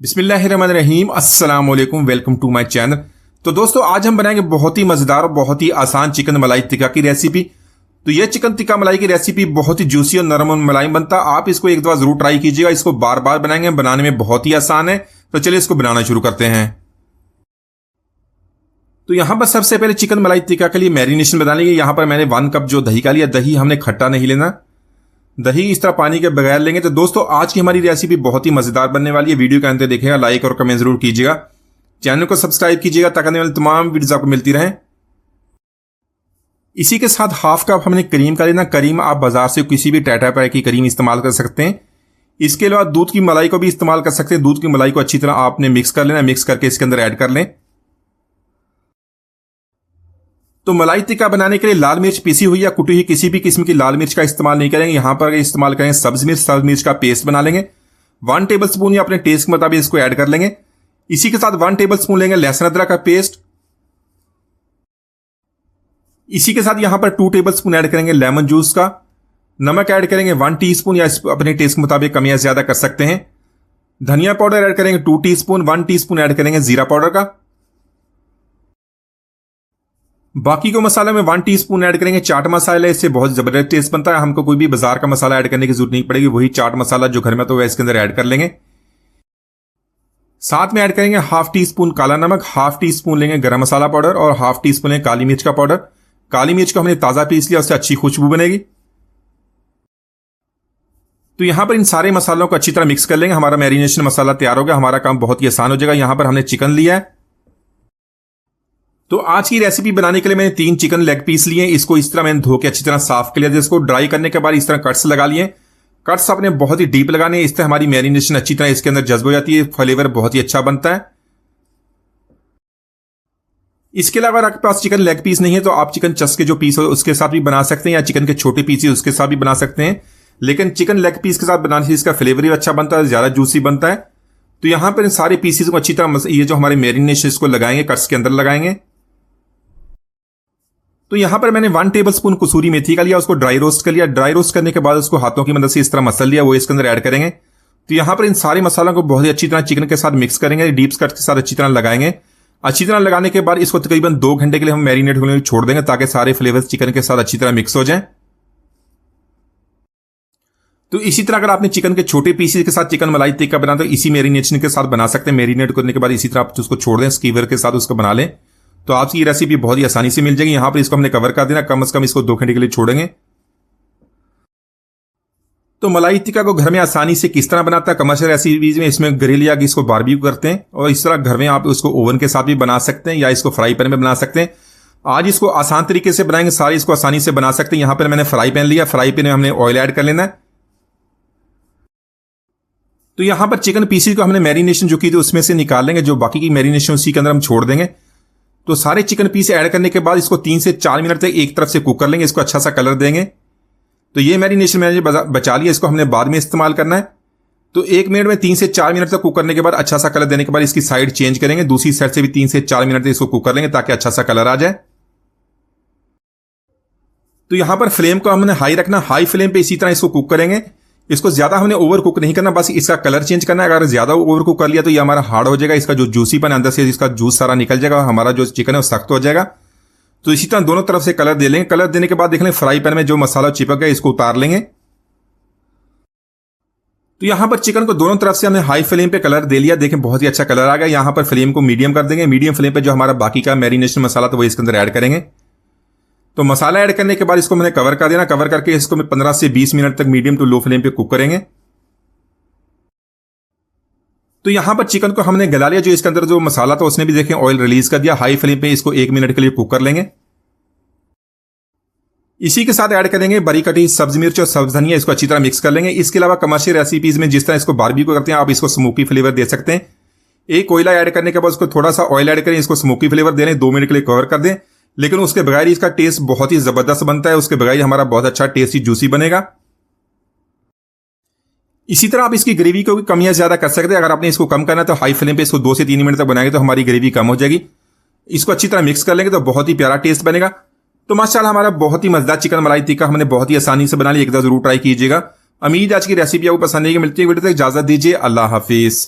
बिस्मिल्लाहिर्रहमानिर्रहीम, अस्सलाम वालेकुम, वेलकम टू माय चैनल। तो दोस्तों, आज हम बनाएंगे बहुत ही मजेदार और बहुत ही आसान चिकन मलाई टिक्का की रेसिपी। तो यह चिकन टिक्का मलाई की रेसिपी बहुत ही जूसी और नरम और मुलायम बनता है। आप इसको एक दफा जरूर ट्राई कीजिएगा। इसको बार बार बनाएंगे, बनाने में बहुत ही आसान है। तो चलिए इसको बनाना शुरू करते हैं। तो यहां पर सबसे पहले चिकन मलाई टिक्का के लिए मैरिनेशन बना लेंगे। यहां पर मैंने 1 कप जो दही का लिया। दही हमने खट्टा नहीं लेना, दही इस तरह पानी के बगैर लेंगे। तो दोस्तों, आज की हमारी रेसिपी बहुत ही मजेदार बनने वाली है। वीडियो के अंत देखिएगा, लाइक और कमेंट जरूर कीजिएगा, चैनल को सब्सक्राइब कीजिएगा ताकि आने वाली तमाम वीडियोस आपको मिलती रहें। इसी के साथ 1/2 कप हमने क्रीम का लेना। क्रीम आप बाजार से किसी भी टाटा पैक की क्रीम इस्तेमाल कर सकते हैं। इसके अलावा दूध की मलाई को भी इस्तेमाल कर सकते हैं। दूध की मलाई को अच्छी तरह आपने मिक्स कर लेना। मिक्स करके इसके अंदर ऐड कर लें। तो मलाई टिक्का बनाने के लिए लाल मिर्च पीसी हुई या कुटी हुई किसी भी किस्म की लाल मिर्च का इस्तेमाल नहीं करेंगे। यहां पर इस्तेमाल करेंगे सब्ज मिर्च का पेस्ट बना लेंगे। 1 टेबल स्पून या अपने टेस्ट के मुताबिक इसको ऐड कर लेंगे। इसी के साथ 1 टेबल स्पून लेंगे लहसुन अदरक का पेस्ट। इसी के साथ यहां पर 2 टेबल स्पून ऐड करेंगे लेमन जूस का। नमक ऐड करेंगे 1 टीस्पून या अपने टेस्ट के मुताबिक कम या ज्यादा कर सकते हैं। धनिया पाउडर ऐड करेंगे 2 टीस्पून। 1 टीस्पून ऐड करेंगे जीरा पाउडर का। बाकी को मसाला में 1 टीस्पून ऐड करेंगे चाट मसाला। इससे बहुत जबरदस्त टेस्ट बनता है। हमको कोई भी बाजार का मसाला ऐड करने की जरूरत नहीं पड़ेगी। वही चाट मसाला जो घर में तो वह इसके अंदर ऐड कर लेंगे। साथ में ऐड करेंगे 1/2 टीस्पून काला नमक, 1/2 टीस्पून लेंगे गरम मसाला पाउडर और 1/2 टीस्पून लेंगे काली मिर्च का पाउडर। काली मिर्च को हमने ताजा पीस लिया, उससे अच्छी खुशबू बनेगी। तो यहां पर इन सारे मसालों को अच्छी तरह मिक्स कर लेंगे। हमारा मैरिनेशन मसाला तैयार हो गया। हमारा काम बहुत ही आसान हो जाएगा। यहां पर हमने चिकन लिया है। तो आज की रेसिपी बनाने के लिए मैंने 3 चिकन लेग पीस लिए। इसको इस तरह मैंने धो के अच्छी तरह साफ कर लिया। इसको ड्राई करने के बाद इस तरह कट्स लगा लिए। कट्स अपने बहुत ही डीप लगाने हैं। इससे हमारी मैरिनेशन अच्छी तरह इसके अंदर जज्ब हो जाती है। फ्लेवर बहुत ही अच्छा बनता है। इसके अलावा अगर आपके पास चिकन लेग पीस नहीं है तो आप चिकन चस्क के जो पीस हो उसके साथ भी बना सकते हैं, या चिकन के छोटे पीस उसके साथ भी बना सकते हैं। लेकिन चिकन लेग पीस के साथ बनाने से इसका फ्लेवर भी अच्छा बनता है, ज्यादा जूसी बनता है। तो यहां पर इन सारे पीसेस को अच्छी तरह ये जो हमारे मैरिनेशन इसको लगाएंगे, कट्स के अंदर लगाएंगे। तो यहां पर मैंने 1 टेबल स्पून कसूरी मेथी का लिया, उसको ड्राई रोस्ट कर लिया। ड्राई रोस्ट करने के बाद उसको हाथों की मदद से इस तरह मसल लिया, वो इसके अंदर ऐड करेंगे। तो यहां पर इन सारे मसालों को बहुत ही अच्छी तरह चिकन के साथ मिक्स करेंगे। डीप कट के साथ अच्छी तरह लगाएंगे। अच्छी तरह लगाने के बाद इसको तकरीबन 2 घंटे के लिए हम मैरिनेट होने छोड़ देंगे ताकि सारे फ्लेवर्स चिकन के साथ अच्छी तरह मिक्स हो जाएं। तो इसी तरह अगर आपने चिकन के छोटे पीसेस के साथ चिकन मलाई टिक्का बना तो इसी मैरिनेशन के साथ बना सकते हैं। मैरिनेट करने के बाद इसी तरह आप उसको छोड़ दें, स्कीवर के साथ उसको बना लें। तो आपकी ये रेसिपी बहुत ही आसानी से मिल जाएगी। यहां पर इसको हमने कवर कर देना, कम से कम इसको 2 घंटे के लिए छोड़ेंगे। तो मलाई टिक्का को घर में आसानी से किस तरह बनाता है कमर्शियल रेसिपीज में, इसमें ग्रिल या इसको बारबेक्यू करते हैं। और इस तरह घर में आप उसको ओवन के साथ भी बना सकते हैं या इसको फ्राई पैन में बना सकते हैं। आज इसको आसान तरीके से बनाएंगे, सारे इसको आसानी से बना सकते हैं। यहां पर मैंने फ्राई पैन लिया। फ्राई पैन में हमने ऑयल ऐड कर लेना है। तो यहां पर चिकन पीसेस को हमने मैरिनेशन जो की थी उसमें से निकाल लेंगे। जो बाकी की मैरिनेशन उसी के अंदर हम छोड़ देंगे। तो सारे चिकन पीस ऐड करने के बाद इसको 3 से 4 मिनट तक एक तरफ से कुक कर लेंगे। इसको अच्छा सा कलर देंगे। तो ये मैरिनेशन मैंने बचा लिया, इसको हमने बाद में इस्तेमाल करना है। तो 1 मिनट में 3 से 4 मिनट तक कुक करने के बाद अच्छा सा कलर देने के बाद इसकी साइड चेंज करेंगे। दूसरी साइड से भी 3 से 4 मिनट तक इसको कुक कर लेंगे ताकि अच्छा सा कलर आ जाए। तो यहां पर फ्लेम को हमने हाई रखना। हाई फ्लेम पे इसी तरह इसको कुक करेंगे। इसको ज्यादा हमने ओवर कुक नहीं करना, बस इसका कलर चेंज करना है। अगर ज्यादा ओवर कुक कर लिया तो ये हमारा हार्ड हो जाएगा। इसका जो जूसीपन अंदर से इसका जूस सारा निकल जाएगा। हमारा जो चिकन है वो सख्त हो जाएगा। तो इसी तरह दोनों तरफ से कलर दे लेंगे। कलर देने के बाद देख लें फ्राई पैन में जो मसाला चिपक गया इसको उतार लेंगे। तो यहां पर चिकन को दोनों तरफ से हमने हाई फ्लेम पे कलर दे लिया। देखें बहुत ही अच्छा कलर आ गया। यहां पर फ्लेम को मीडियम कर देंगे। मीडियम फ्लेम पे जो हमारा बाकी का मैरिनेशन मसाला था वो इसके अंदर ऐड करेंगे। तो मसाला ऐड करने के बाद इसको मैंने कवर कर देना। कवर करके इसको 15 से 20 मिनट तक मीडियम टू लो फ्लेम पे कुक करेंगे। तो यहां पर चिकन को हमने गला लिया। जो इसके अंदर जो मसाला था उसने भी देखें ऑयल रिलीज कर दिया। हाई फ्लेम पे इसको 1 मिनट के लिए कुक कर लेंगे। इसी के साथ ऐड करेंगे बरी कटी सब्ज मिर्च और सब्ज धनिया। इसको अच्छी तरह मिक्स कर लेंगे। इसके अलावा कमर्शियल रेसिपीज में जिस तरह इसको बारबेक्यू करते हैं आप इसको स्मोकी फ्लेवर दे सकते हैं। एक कोयला ऐड करने के बाद उसको थोड़ा सा ऑयल ऐड करें, इसको स्मोकी फ्लेवर दे लें। 2 मिनट के लिए कवर कर दें। लेकिन उसके बगैर इसका टेस्ट बहुत ही जबरदस्त बनता है। उसके बगैर हमारा बहुत अच्छा टेस्टी जूसी बनेगा। इसी तरह आप इसकी ग्रेवी को भी कम या ज्यादा कर सकते हैं। अगर आपने इसको कम करना है तो हाई फ्लेम पे इसको 2 से 3 मिनट तक बनाएंगे तो हमारी ग्रेवी कम हो जाएगी। इसको अच्छी तरह मिक्स कर लेंगे तो बहुत ही प्यारा टेस्ट बनेगा। तो माशाल्लाह हमारा बहुत ही मजेदार चिकन मलाई टिक्का हमने बहुत ही आसानी से बना लिया। एक बार जरूर ट्राई कीजिएगा। उम्मीद आज की रेसिपी आपको पसंद आएगी। मिलती है वीडियो तक, इजाजत दीजिए। अल्लाह हाफिज।